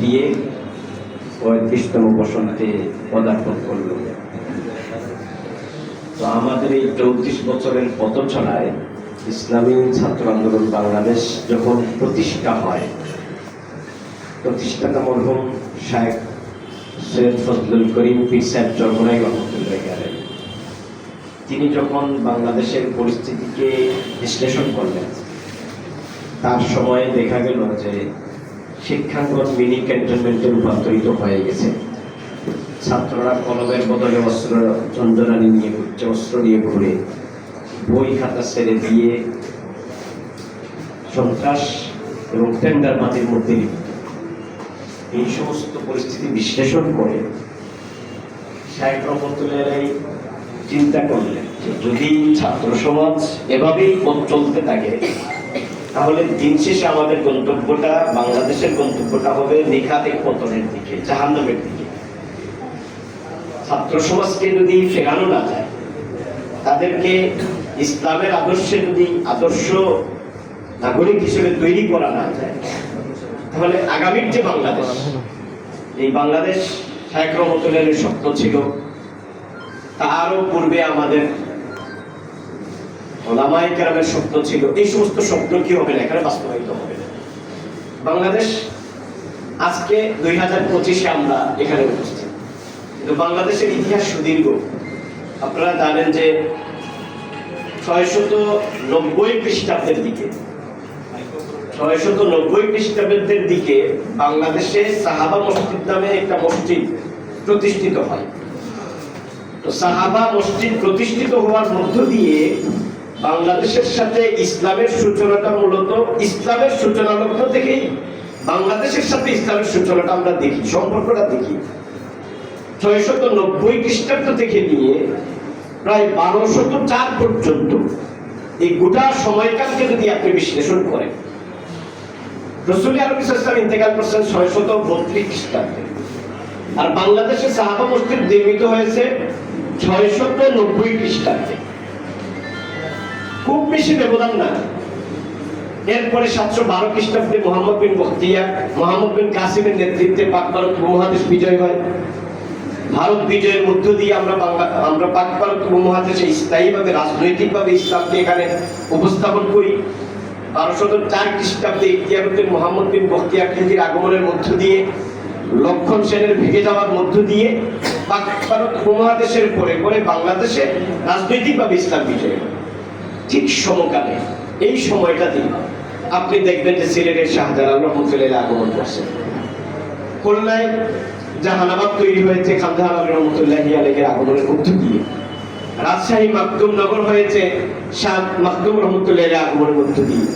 দিয়ে ৩৫তম বসন্তে পদার্পণ করল। তো আমাদের এই ৩৪ বছরের পথচলায় ইসলামী ছাত্র আন্দোলন বাংলাদেশ যখন প্রতিষ্ঠা হয়, প্রতিষ্ঠাতা মরহুম শায়েখ সৈয়দ ফজলুল করিম পীর সাহেব চরমোনাই রহমতুল্লাহ আলাইহি, তিনি যখন বাংলাদেশের পরিস্থিতিকে বিশ্লেষণ করলেন, তার সময়ে দেখা গেল যে শিক্ষাঙ্গন মিনি ক্যান্টনমেন্টে রূপান্তরিত হয়ে গেছে। ছাত্ররা কলমের বদলে অস্ত্র চন্দনানি নিয়ে ঘুরছে, অস্ত্র নিয়ে ঘুরে, বই খাতা ছেড়ে দিয়ে সন্ত্রাস এবং টেন্ডার বাতির মধ্যে লিপ্ত। এই সমস্ত পরিস্থিতি বিশ্লেষণ করে শায়েখ রহমতুল্লাহ আলাইহি চিন্তা করলেন যে যদি ছাত্র সমাজ এভাবেই চলতে থাকে, তাহলে দিন শেষে আমাদের গন্তব্যটা, বাংলাদেশের গন্তব্যটা হবে নিখাতের পতনের দিকে, জাহান্নামের দিকে। ছাত্র সমাজকে যদি ফেরানো না যায়, তাদেরকে ইসলামের আদর্শে যদি আদর্শ নাগরিক হিসেবে তৈরি করা না যায়, তাহলে আগামীর যে বাংলাদেশ, এই বাংলাদেশ শায়েখ রহমতুল্লাহের স্বপ্ন ছিল, তারও পূর্বে আমাদের ওলামায়ে কেরামের স্বপ্ন ছিল। এই সমস্ত স্বপ্ন কি হবে না, এখানে বাস্তবায়িত হবে না। বাংলাদেশ আজকে 2025-এ আমরা এখানে উপস্থিত, কিন্তু বাংলাদেশের ইতিহাস সুদীর্ঘ। আপনারা জানেন যে 690 খ্রিস্টাব্দের দিকে, 690 খ্রিস্টাব্দের দিকে বাংলাদেশে সাহাবা মসজিদ নামে একটা মসজিদ প্রতিষ্ঠিত হয়। তো সাহাবা মসজিদ প্রতিষ্ঠিত হওয়ার মধ্য দিয়ে বাংলাদেশের সাথে ইসলামের সূচনাটা, মূলত ইসলামের সূচনা লগ্ন থেকেই বাংলাদেশের সাথে ইসলামের সূচনাটা আমরা দেখি, সম্পর্কটা দেখি। 690 খ্রিস্টাব্দ থেকে নিয়ে প্রায় 1204 পর্যন্ত এই গোটা সময়কালকে যদি আপনি বিশ্লেষণ করেন, রাসূল আরবি সাল্লাল্লাহু আলাইহি ওয়াসাল্লাম ইন্তেকাল করছেন 632 খ্রিস্টাব্দে, আর বাংলাদেশে সাহাবা মসজিদ নির্মিত হয়েছে 690 খ্রিস্টাব্দে। খুব বেশি ব্যবধান না। এরপরে 712 খ্রিস্টাব্দে মুহাম্মদ বিন কাসিমের নেতৃত্বে পাক ভারত উপমহাদেশ বিজয় হয়। ভারত বিজয়ের মধ্য দিয়ে আমরা পাক ভারত উপমহাদেশে স্থায়ীভাবে রাজনৈতিকভাবে ইসলামকে এখানে উপস্থাপন করি। 1204 খ্রিস্টাব্দে ইতিহাসের মুহাম্মদ বিন বখতিয়ার খিলজির আগমনের মধ্য দিয়ে, লক্ষণ সেনের ভেঙে যাওয়ার মধ্য দিয়ে পাক ভারত উপমহাদেশের পরে পরে বাংলাদেশে রাজনৈতিকভাবে ইসলাম বিজয় হয়। ঠিক সমকালে এই সময়টাতে আপনি দেখবেন যে সিলেটের শাহজালাল রহমতুল্লাহ আগমন করছেন, খুলনায় জাহানাবাদ তৈরি হয়েছে খান জাহান রহমতুল্লাহি আলাইহির আগমনের মধ্য দিয়ে, রাজশাহী মাকদুম নগর হয়েছে শাহ মাকদুম রহমতুল্লাহির আগমনের মধ্য দিয়ে,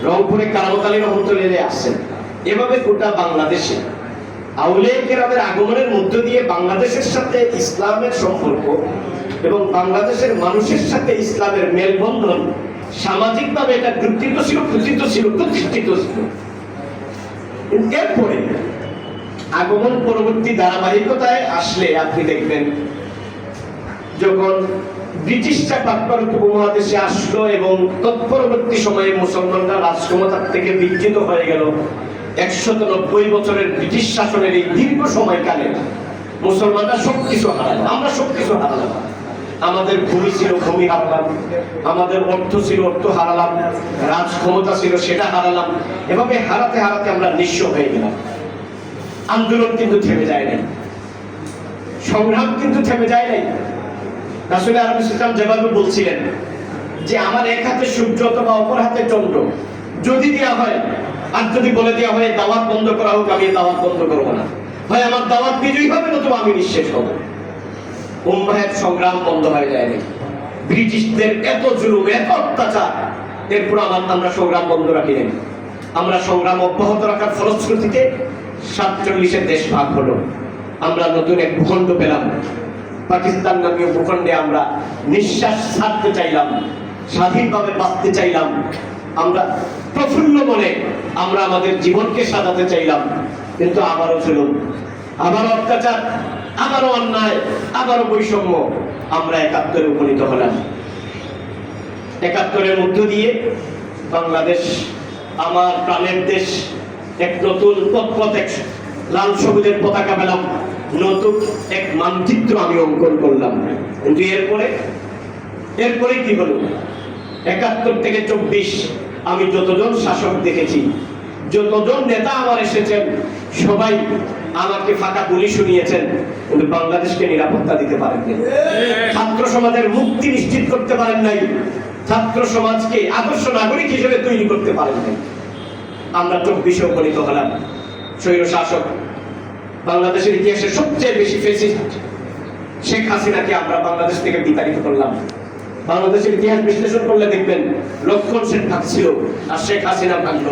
রংপুরে কারামত আলী রহমতুল্লাহি আসছেন। এভাবে গোটা বাংলাদেশে আউলিয়া কেরামের আগমনের মধ্য দিয়ে বাংলাদেশের সাথে ইসলামের সম্পর্ক এবং বাংলাদেশের মানুষের সাথে ইসলামের মেলবন্ধন সামাজিকভাবে এটা প্রতিষ্ঠিত ছিল। এরপরে আগমন পরবর্তী ধারাবাহিকতায় আসলে আপনি দেখবেন, যখন ব্রিটিশরা পাক ভারত উপমহাদেশে আসলো এবং তৎপরবর্তী সময়ে মুসলমানরা রাজক্ষমতার থেকে বিচ্যুত হয়ে গেল, 190 বছরের ব্রিটিশ শাসনের এই দীর্ঘ সময়কালে মুসলমানরা সবকিছু হারালো, আমরা সবকিছু হারালাম। আমাদের ভূমি ছিল, ভূমি হারালাম, আমাদের অর্থ ছিল, অর্থ হারালাম, রাজ ক্ষমতা ছিল, সেটা হারালাম। এভাবে হারাতে হারাতে আমরা নিঃস্ব হয়ে গেলাম। আন্দোলন কিন্তু থেমে যায় নাই, সংগ্রাম কিন্তু থেমে যায় নাই। রাসূল আরবি সাল্লাল্লাহু আলাইহি ওয়াসাল্লাম বলছিলেন যে আমার এক হাতে সূর্য অথবা অপর হাতে চন্দ্র যদি দেওয়া হয়, আর যদি বলে দেওয়া হয় দাওয়াত বন্ধ করা হোক, আমি দাওয়াত বন্ধ করবো না। হয় আমার দাওয়াত বিজয়ী হবে, নতুবা আমি নিঃশেষ হব। উম্মাহের সংগ্রাম বন্ধ হয়ে যায়নি। ব্রিটিশদের এত জুলুম, এত অত্যাচার, এরপর আমরা সংগ্রাম বন্ধ রাখি নাই। আমরা সংগ্রাম অব্যাহত রাখার ফলশ্রুতিতে 47-এর দেশ ভাগ হলো। আমরা নতুন এক ভূখণ্ড পেলাম, পাকিস্তান নামীয় ভূখণ্ডে আমরা নিঃশ্বাস ছাড়তে চাইলাম, স্বাধীনভাবে বাঁচতে চাইলাম। আমরা প্রফুল্ল মনে আমরা আমাদের জীবনকে সাজাতে চাইলাম, কিন্তু আবারও জুলুম, আবারও অত্যাচার, আবারও অন্যায়, আবারও বৈষম্য। আমরা 71-এ উপনীত হলাম। 71-এর মধ্য দিয়ে বাংলাদেশ, আমার প্রাণের দেশ, এক নতুন লাল সবুজের পতাকা পেলাম, নতুন এক মানচিত্র আমি অঙ্কন করলাম। কিন্তু এরপরে কি হলো? ৭১ থেকে ২৪ আমি যতজন শাসক দেখেছি, যতজন নেতা আমার এসেছেন, সবাই আমাকে ফাঁকা গুলি শুনিয়েছেন, কিন্তু বাংলাদেশকে নিরাপত্তা দিতে পারেননি। ছাত্র সমাজের মুক্তি নিশ্চিত করতে পারেন নাই, ছাত্র সমাজকে আদর্শ নাগরিক হিসেবে তৈরি করতে পারেন নাই। আমরা ২৪ উপনীত হলাম। স্বৈর শাসক, বাংলাদেশের ইতিহাসে সবচেয়ে বেশি ফ্যাসিস্ট শেখ হাসিনাকে আমরা বাংলাদেশ থেকে বিতাড়িত করলাম। বাংলাদেশের ইতিহাস বিশ্লেষণ করলে দেখবেন লক্ষণ সেন ভাগছিল আর শেখ হাসিনা ভাগল।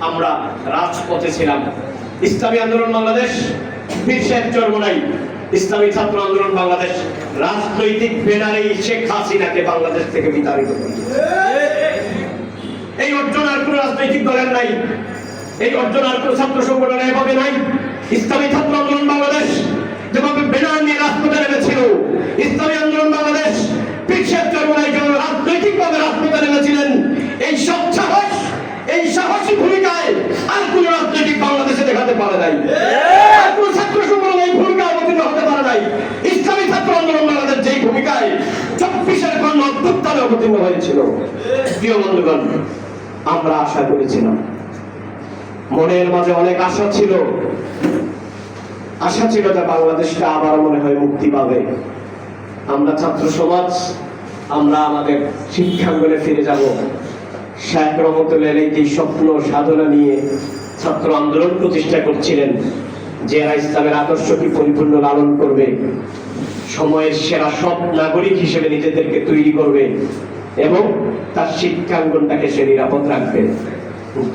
আমরা রাজপথে ছিলাম। ইসলামী আন্দোলন বাংলাদেশ, পীর সাহেব চরমোনাই, ইসলামী ছাত্র আন্দোলন বাংলাদেশ রাজনৈতিক ব্যানারেই শেখ হাসিনাকে বাংলাদেশ থেকে বিতাড়িত করল। এই অর্জন আর কোন রাজনৈতিক দলের নাই, এই অর্জন আর কোন ছাত্র সংগঠনের এভাবে নাই। ইসলামী ছাত্র আন্দোলন বাংলাদেশ যেভাবে ব্যানার নিয়ে রাজপথে নেমেছিল, ইসলামী আন্দোলন বাংলাদেশ পীর সাহেব চরমোনাই যেভাবে রাজনৈতিকভাবে রাজপথে নেমেছিলেন, এই সব সাহস, এই সাহসী ভূমিকায় আর কোন রাজনৈতিক বাংলাদেশে দেখাতে পারে নাই, আর কোন ছাত্র সংগঠন এই ভূমিকা অবতীর্ণ হতে পারে নাই। ইসলামী ছাত্র আন্দোলন বাংলাদেশ যেই ভূমিকায় ২৪-এর গণ অভ্যুত্থানে অবতীর্ণ হয়েছিল, প্রিয় বন্ধুগণ, আমরা আশা করেছিলাম, মনের মাঝে অনেক আশা ছিল যে বাংলাদেশটা আবার মনে হয় মুক্তি পাবে। আমরা ছাত্র সমাজ, আমরা আমাদের শিক্ষাঙ্গনে ফিরে যাব। শেখ রহমতুল্লাহ এই স্বপ্ন সাধনা নিয়ে ছাত্র আন্দোলন প্রতিষ্ঠা করছিলেন, যে এরা ইসলামের আদর্শকে পরিপূর্ণ লালন করবে, সময়ের সেরা সব নাগরিক হিসেবে নিজেদেরকে তৈরি করবে এবং তার শিক্ষাঙ্গনটাকে সে নিরাপদ রাখবে।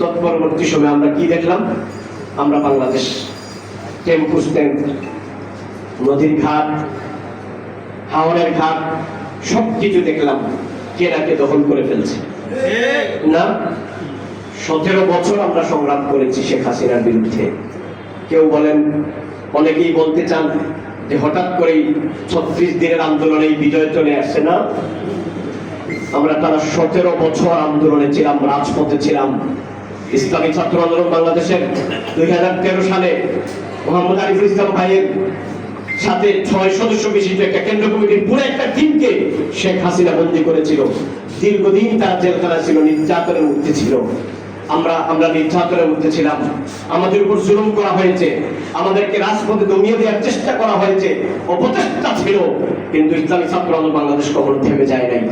তৎপরবর্তী সময়ে আমরা কি দেখলাম? আমরা বাংলাদেশ টেম্পু স্ট্যান্ড, নদীর ঘাট, হাওরের ঘাট সবকিছু দেখলাম কেনাকে দখল করে ফেলছে। না, ১৭ বছর আমরা সংগ্রাম করেছি শেখ হাসিনার বিরুদ্ধে। কেউ বলেন, অনেকেই বলতে চান যে হঠাৎ করেই ৩৬ দিনের আন্দোলনে বিজয় চলে আসছে। না, আমরা টানা ১৭ বছর আন্দোলনে ছিলাম, রাজপথে ছিলাম। ইসলামী ছাত্র আন্দোলন বাংলাদেশের ২০১৩ সালে মোহাম্মদ আরিফুল ইসলাম ভাইয়ের সাথে ৬ সদস্য বিশিষ্ট একটা কেন্দ্র কমিটির পুরো একটা টিমকে শেখ হাসিনা বন্দী করেছিল। দীর্ঘদিন তার জেলখানা ছিল, নির্যাতনের মধ্যে ছিল। আমরা নির্যাতনের মধ্যে ছিলাম, আমাদের উপর জুলুম করা হয়েছে, আমাদেরকে রাজপথে দমিয়ে দেওয়ার চেষ্টা করা হয়েছে, অপচেষ্টা ছিল, কিন্তু ইসলামী ছাত্র আন্দোলন বাংলাদেশ কখনো থেমে যায় নাই।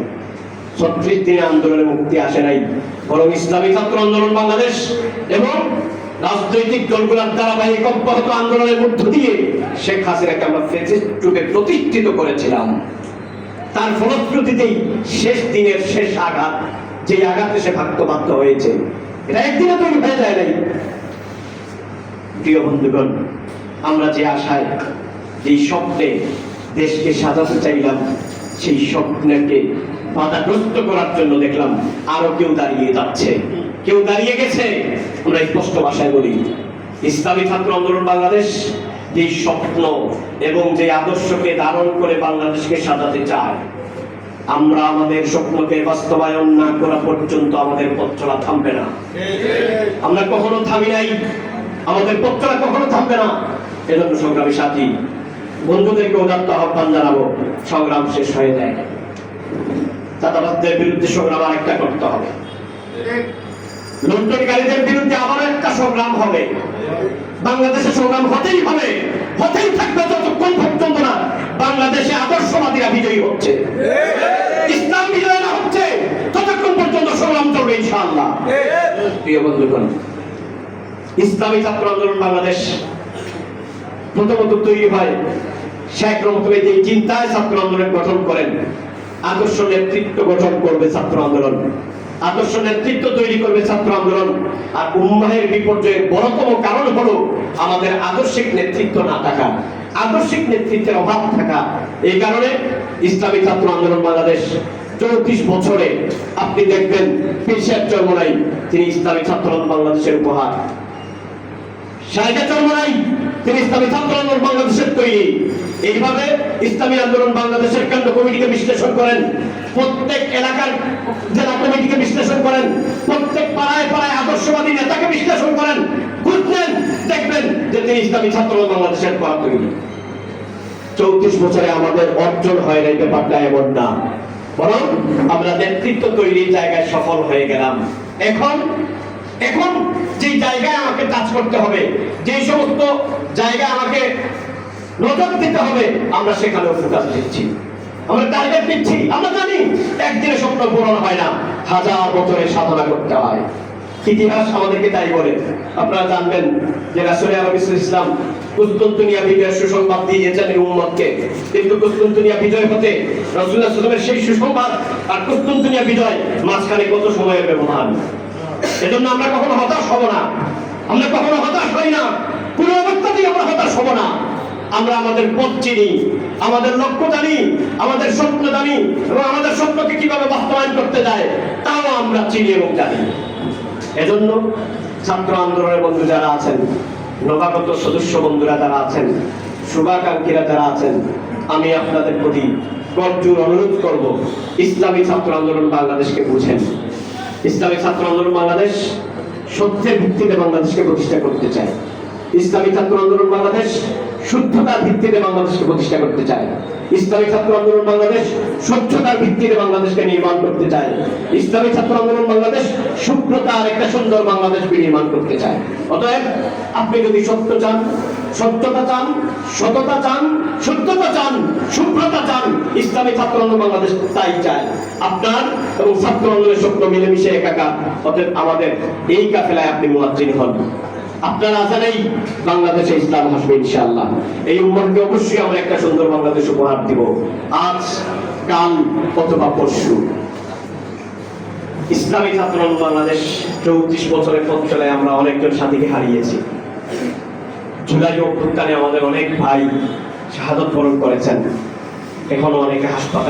৩৬ দিনে আন্দোলনের মুক্তি আসে নাই, বরং ইসলামী ছাত্র আন্দোলন বাংলাদেশ এবং রাজনৈতিক দলগুলোর ধারাবাহিক অব্যাহত আন্দোলনের মধ্য দিয়ে শেখ হাসিনাকে আমরা ফ্যাসিস্ট রূপে প্রতিষ্ঠিত করেছিলাম। তার ফলশ্রুতিতেই শেষ দিনের শেষ আঘাত, যে আঘাতে সে বাধ্য হয়েছে, এটা একদিনে তৈরি হয়ে যায় নাই। প্রিয় বন্ধুগণ, আমরা যে আশায়, যে স্বপ্নে দেশকে সাজাতে চাইলাম, সেই স্বপ্নকে বাধাগ্রস্ত করার জন্য দেখলাম আরো কেউ দাঁড়িয়ে যাচ্ছে, কেউ দাঁড়িয়ে গেছে। আমরা স্পষ্ট ভাষায় বলি, ইসলামী ছাত্র আন্দোলন বাংলাদেশ যে স্বপ্ন এবং যে আদর্শকে ধারণ করে বাংলাদেশকে সাজাতে চায়, আমরা আমাদের স্বপ্নকে বাস্তবায়ন না করা পর্যন্ত আমাদের পথ চলা থামবে না। আমরা কখনো থামি নাই, আমাদের পথ চলা কখনো থামবে না। এজন্য সংগ্রামী সাথী বন্ধুদেরকে উদাত্ত আহ্বান জানাবো, সংগ্রাম শেষ হয়ে যায়, চাঁদাবাজদের বিরুদ্ধে সংগ্রাম আরেকটা করতে হবে, লুণ্ঠনকারীদের বিরুদ্ধে আবার একটা সংগ্রাম হবে। বাংলাদেশে সংগ্রাম হতেই হবে, হতেই থাকবে যতক্ষণ পর্যন্ত না বাংলাদেশে আদর্শবাদীরা বিজয়ী হচ্ছে, ইসলাম বিজয় না হচ্ছে, ততক্ষণ পর্যন্ত সংগ্রাম চলবে ইনশাআল্লাহ। প্রিয় বন্ধুগণ, ইসলামী ছাত্র আন্দোলন বাংলাদেশ প্রথমত তৈরি হয় শেখ রহমতুল্লাহ যে চিন্তায় ছাত্র আন্দোলন গঠন করেন, আদর্শ নেতৃত্ব গঠন করবে ছাত্র আন্দোলন, আদর্শ নেতৃত্ব তৈরি করবে ছাত্র আন্দোলন। আর উম্মাহের বিপর্যয়ের বড়তম কারণ হলো আমাদের আদর্শিক নেতৃত্ব না থাকা, আদর্শিক নেতৃত্বের অভাব থাকা। এই কারণে ইসলামী ছাত্র আন্দোলন বাংলাদেশ ৩৪ বছরে আপনি দেখবেন পীর সাহেব চরমোনাই, তিনি ইসলামী ছাত্র আন্দোলন বাংলাদেশের উপহার। শাহেখে চরমোনাই, তিনি ইসলামী ছাত্র আন্দোলন বাংলাদেশের তৈরি। এইভাবে ইসলামী আন্দোলন বাংলাদেশের কেন্দ্র কমিটিকে বিশ্লেষণ করেন, প্রত্যেক এলাকার জেলা কমিটিকে বিশ্লেষণ করেন, প্রত্যেক পাড়ায় পাড়ায় আদর্শবাদী নেতাকে বিশ্লেষণ করেন, বুঝলেন, দেখবেন যে তিনি ইসলামী ছাত্রদল বাংলাদেশের করা তৈরি। 34 বছরে আমাদের অর্জন হয় না, ব্যাপারটা এমন না, বরং আমরা নেতৃত্ব তৈরির জায়গায় সফল হয়ে গেলাম। এখন এখন যে জায়গায় আমাকে টাচ করতে হবে, যে সমস্ত জায়গায় আমাকে নজর দিতে হবে, আমরা সেখানেও ফোকাস দিচ্ছি, আমরা টার্গেট দিচ্ছি। আমরা জানি একদিনে স্বপ্ন পূরণ হয় না, 1000 বছরের সাধনা করতে হয়। ইতিহাস আমাদেরকে তাই বলে। আপনারা জানবেন যে রাসূল আরবি ইসলাম কুস্তুনতুনিয়া বিজয়ের সুসংবাদ দিয়েছেন এই উম্মতকে, কিন্তু কুস্তুনতুনিয়া বিজয় হতে রাসূলুল্লাহ সাল্লাল্লাহু আলাইহি ওয়াসাল্লামের সেই সুসংবাদ আর কুস্তুনতুনিয়া বিজয় মাঝখানে কত সময়ের ব্যবধান। এজন্য আমরা কখনো হতাশ হব না, আমরা কখনো হতাশ হই না, কোনো অবস্থাতেই আমরা হতাশ হব না। আমরা আমাদের পথ চিনি, আমাদের লক্ষ্য জানি, আমাদের স্বপ্ন জানি, এবং আমাদের স্বপ্নকে কিভাবে বাস্তবায়ন করতে যায় তাও আমরা চিনি এবং জানি। এজন্য ছাত্র আন্দোলনের বন্ধু যারা আছেন, নবাগত সদস্য বন্ধুরা যারা আছেন, শুভাকাঙ্ক্ষীরা যারা আছেন, আমি আপনাদের প্রতি করজোর অনুরোধ করব, ইসলামী ছাত্র আন্দোলন বাংলাদেশকে বুঝেন। ইসলামী ছাত্র আন্দোলন বাংলাদেশ সত্যের ভিত্তিতে বাংলাদেশকে প্রতিষ্ঠা করতে চায়। ইসলামী ছাত্র আন্দোলন বাংলাদেশ শুদ্ধতার ভিত্তিতে বাংলাদেশকে প্রতিষ্ঠা করতে চায়। ইসলামী ছাত্র আন্দোলন বাংলাদেশ স্বচ্ছতার ভিত্তিতে বাংলাদেশকে নির্মাণ করতে চায়। ইসলামী ছাত্র আন্দোলন বাংলাদেশ শুভ্রতার একটা সুন্দর বাংলাদেশ নির্মাণ করতে চায়। অতএব আপনি যদি সত্য চান, সত্যতা চান, সততা চান, শুদ্ধতা চান, শুভ্রতা চান, ইসলামী ছাত্র আন্দোলন বাংলাদেশ তাই চায়। আপনার এবং ছাত্র আন্দোলনের স্বপ্ন মিলেমিশে একাকার। অতএব আমাদের এই কাফেলায় আপনি মুয়াজ্জিন হন। আপনার আজানেই বাংলাদেশে ইসলাম আসবে ইনশাআল্লাহ। এই উম্মতকে অবশ্যই আমরা একটা সুন্দর বাংলাদেশ উপহার দিব, আজ, কাল অথবা পরশু। ইসলামী ছাত্র আন্দোলন বাংলাদেশ 34 বছরের পথ চলে আমরা অনেকজন সাথীকে হারিয়েছি। জুলাই অভ্যুত্থানে আমাদের অনেক ভাই শাহাদত বরণ করেছেন, এখনো অনেকে হাসপাতালে